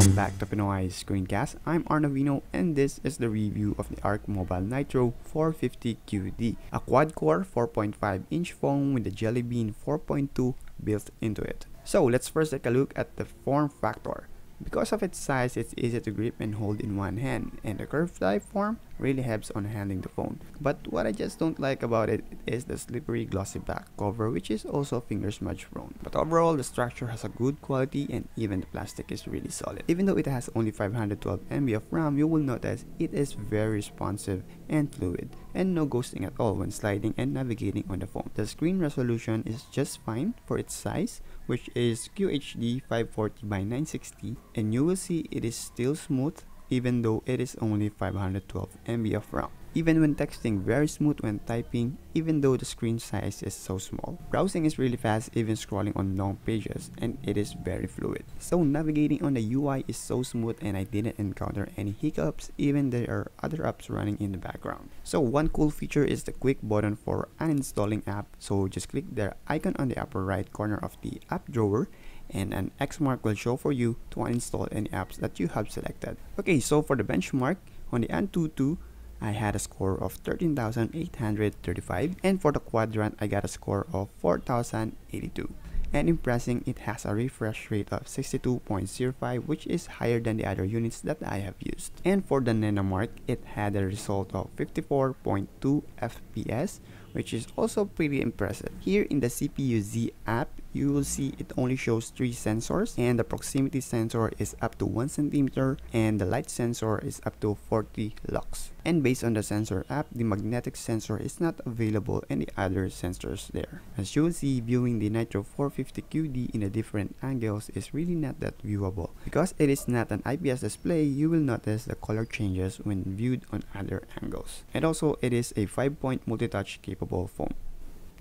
Welcome back to Pinoy Screencast. I'm Arnovino and this is the review of the Arc Mobile Nitro 450QD, a quad-core 4.5-inch phone with the Jelly Bean 4.2 built into it. So let's first take a look at the form factor. Because of its size, it's easy to grip and hold in one hand, and the curved type form really helps on handling the phone. But what I just don't like about it is the slippery glossy back cover, which is also finger smudge prone. But overall, the structure has a good quality and even the plastic is really solid. Even though it has only 512 MB of RAM, you will notice it is very responsive and fluid, and no ghosting at all when sliding and navigating on the phone. The screen resolution is just fine for its size, which is QHD 540 by 960, and you will see it is still smooth even though it is only 512 MB of RAM. Even when texting, very smooth when typing, even though the screen size is so small. Browsing is really fast even scrolling on long pages, and it is very fluid. So navigating on the UI is so smooth and I didn't encounter any hiccups, even there are other apps running in the background. So one cool feature is the quick button for uninstalling app. So just click the icon on the upper right corner of the app drawer, and an X mark will show for you to uninstall any apps that you have selected. Okay, so for the benchmark, on the Antutu, I had a score of 13,835, and for the quadrant, I got a score of 4,082. And impressing, it has a refresh rate of 62.05, which is higher than the other units that I have used. And for the Nanomark, it had a result of 54.2 FPS, which is also pretty impressive. Here in the CPU-Z app, you will see it only shows 3 sensors, and the proximity sensor is up to 1 cm, and the light sensor is up to 40 lux. And based on the sensor app, the magnetic sensor is not available in the other sensors there. As you will see, viewing the Nitro 450QD in the different angles is really not that viewable. Because it is not an IPS display, you will notice the color changes when viewed on other angles. And also, it is a 5-point multi-touch capable phone.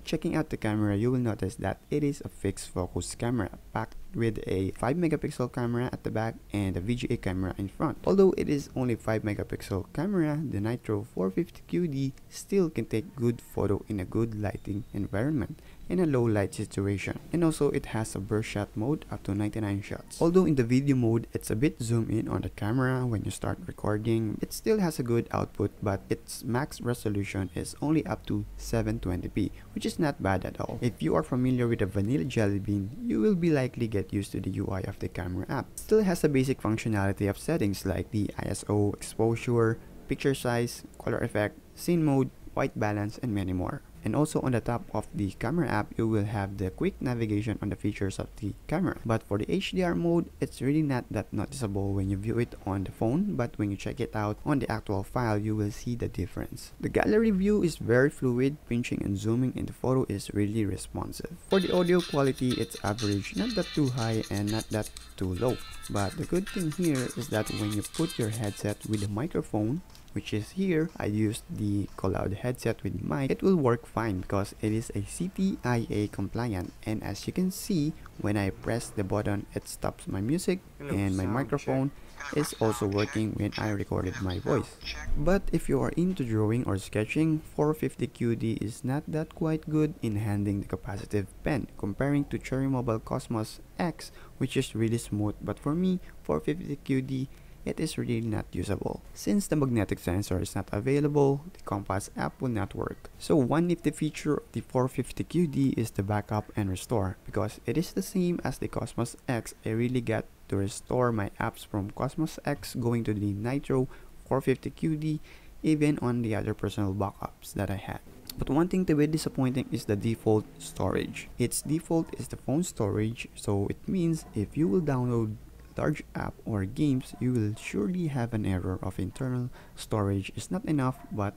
Checking out the camera, you will notice that it is a fixed focus camera packed with a 5-megapixel camera at the back and a VGA camera in front. Although it is only 5-megapixel camera, the Nitro 450QD still can take good photo in a good lighting environment in a low light situation. And also it has a burst shot mode up to 99 shots. Although in the video mode, it's a bit zoom in on the camera when you start recording, it still has a good output, but its max resolution is only up to 720p, which is not bad at all. If you are familiar with the vanilla Jelly Bean, you will be likely get used to the UI of the camera app. It still has a basic functionality of settings like the ISO, exposure, picture size, color effect, scene mode, white balance, and many more. And also on the top of the camera app, you will have the quick navigation on the features of the camera. But for the HDR mode, it's really not that noticeable when you view it on the phone, but when you check it out on the actual file, you will see the difference. The gallery view is very fluid, pinching and zooming in the photo is really responsive. For the audio quality, it's average, not that too high and not that too low. But the good thing here is that when you put your headset with the microphone, which is here, I used the Coloud headset with mic, it will work fine because it is a CTIA compliant, and as you can see, when I press the button, it stops my music, and my microphone is also working when I recorded my voice. But if you are into drawing or sketching, 450QD is not that quite good in handling the capacitive pen comparing to Cherry Mobile Cosmos X, which is really smooth, but for me, 450QD it is really not usable. Since the magnetic sensor is not available, the Compass app will not work. So one nifty feature of the 450QD is the backup and restore. Because it is the same as the Cosmos X, I really got to restore my apps from Cosmos X going to the Nitro 450QD, even on the other personal backups that I had. But one thing to be disappointing is the default storage. Its default is the phone storage, so it means if you will download large app or games, you will surely have an error of internal storage is not enough, but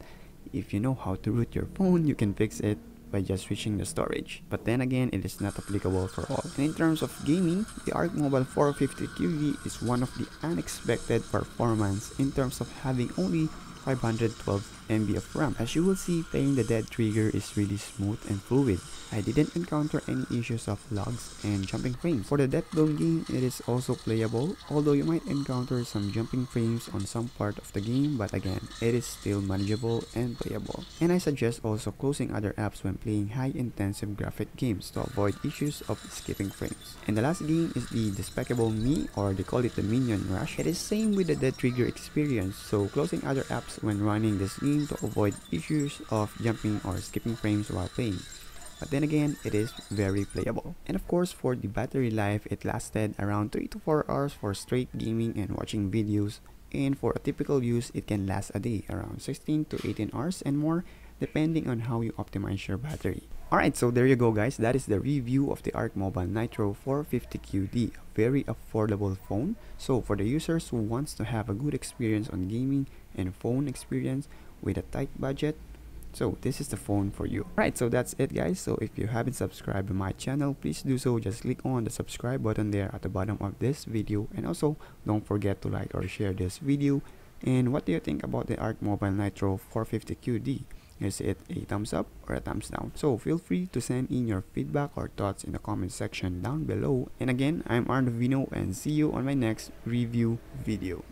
if you know how to root your phone, you can fix it by just switching the storage. But then again, it is not applicable for all. And in terms of gaming, the Arc Mobile 450QD is one of the unexpected performance in terms of having only 512 MB of RAM. As you will see, playing the dead trigger is really smooth and fluid. I didn't encounter any issues of lags and jumping frames. For the Death Dome game, it is also playable, although you might encounter some jumping frames on some part of the game, but again, it is still manageable and playable. And I suggest also closing other apps when playing high-intensive graphic games to avoid issues of skipping frames. And the last game is the Despicable Me, or they call it the Minion Rush. It is same with the Dead Trigger experience, so closing other apps when running this game to avoid issues of jumping or skipping frames while playing. But then again, it is very playable. And of course, for the battery life, it lasted around 3 to 4 hours for straight gaming and watching videos. And for a typical use, it can last a day, around 16 to 18 hours and more, depending on how you optimize your battery. Alright, so there you go guys, that is the review of the Arc Mobile Nitro 450QD, a very affordable phone. So for the users who wants to have a good experience on gaming and phone experience with a tight budget, so this is the phone for you. Right, so that's it guys. So if you haven't subscribed to my channel, please do so. Just click on the subscribe button there at the bottom of this video, and also don't forget to like or share this video. And what do you think about the Arc Mobile Nitro 450QD? Is it a thumbs up or a thumbs down? So feel free to send in your feedback or thoughts in the comment section down below. And again, I'm Arnovino, and see you on my next review video.